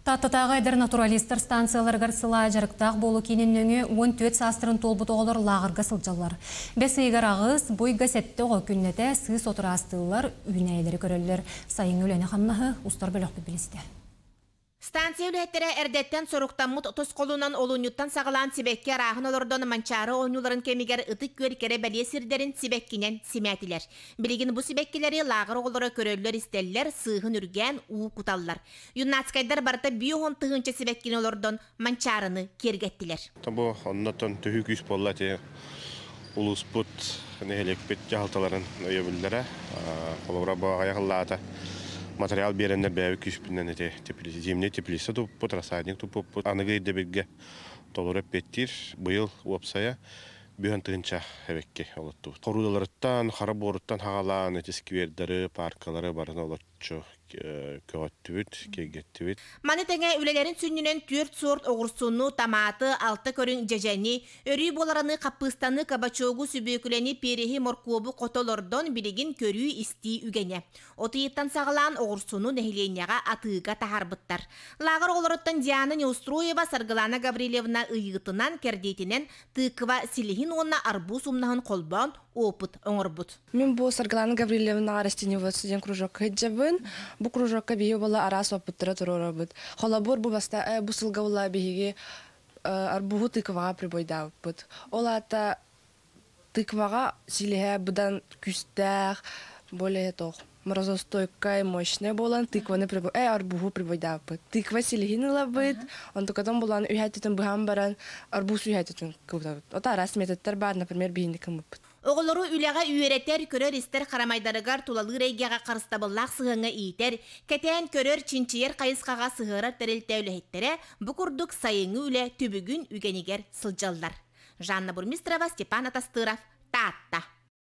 Таттатағы әдір натуралистер станцияларғар сыла жарықтақ болу кененнөңі 14 састырын толбут оғылар лағырға сылжалар. Бәс егер ағыз бойға сәтті оғы күннеті сыз отырастылар үйнәйлері көрелер. Сайын өләні қамнағы ұстар бөліқ білісті. Станция үлеттері әрдеттен соруқтамыт отыз қолынан олуnyuттан сағылан сибекке арағын олордон манчары ойнуларын кемигер ытык көркері бәле сирдерін сибеккенен симәтілер. Білігін бұ сибеккелері лағыр оғылары көрөлілер істелілер сығын үрген уу куталлар. Юннацкайдар барыта бүйоғын тұғынча сибеккен олордон манчарыны кергеттілер. Табу оннаттан түхі күш боллаты улуспут нехелекпет жағылталарын өйебілдері. Қолыбыра бағая қыллағата. Материал беренler бәві күшпінен әте теплесі. Земне теплесі тұппыт, рассадник тұппыт. Анығы едебеге толырып беттір. Бұйыл уапсая бүйін тұғынша әвекке олытты. Қорудаларыттан, қараб орыттан хағалан әтесківердері, паркалары барын олытчы көғаттүбіт, кегеттүбіт. Маны тәңе үлелерін сүннінен түрт сорт оғырсуну, таматы, алты көрін жәжәні, өрі болараны қапыстаны кабачогу сүбекілені перехи моркуобу қотолордон білігін көрі істі үгене. Отыйыттан сағылан оғырсуну нәхиленияға атыға тахарбыттар. Лағыр оғырыттан Диана Неустроева Саргылана Гаврилевна ыйығытынан кәрдейтінен тықыва силихин онна арбуз умнағын қолбан опыт оңырбыт. Мен бұл Саргылана Гаврилевна растениеводстводен кружок хеджабын. Бу кружокка бие бола арас опыттыра турора бут. Холобор бу баста бу сылга бола биге арбугу тыквага прибойда бут. Олата тыквага силеге будан күстәк более тох. Морозостойкая мощная болан тыкваны прибой арбугу прибойда бут. Тыква силегинла бут. Он токадан болан үйәтетен бухам баран арбуз үйәтетен кылда бут. Ота арас метоттар бар, например, бийиндикем бут. Оғылыру үліға үйереттер көрер істер қарамайдарығар тулалы рейгеға қарыстабыллақ сығыңа ийтер, кәтен көрер чинчиер қайысқаға сығырар тәрелтәулі хеттері бұқұрдық сайыңы үлі түбігін үгенігер сылжалдар. Жанна Бурмистрова, Степан Атастыров, Татта.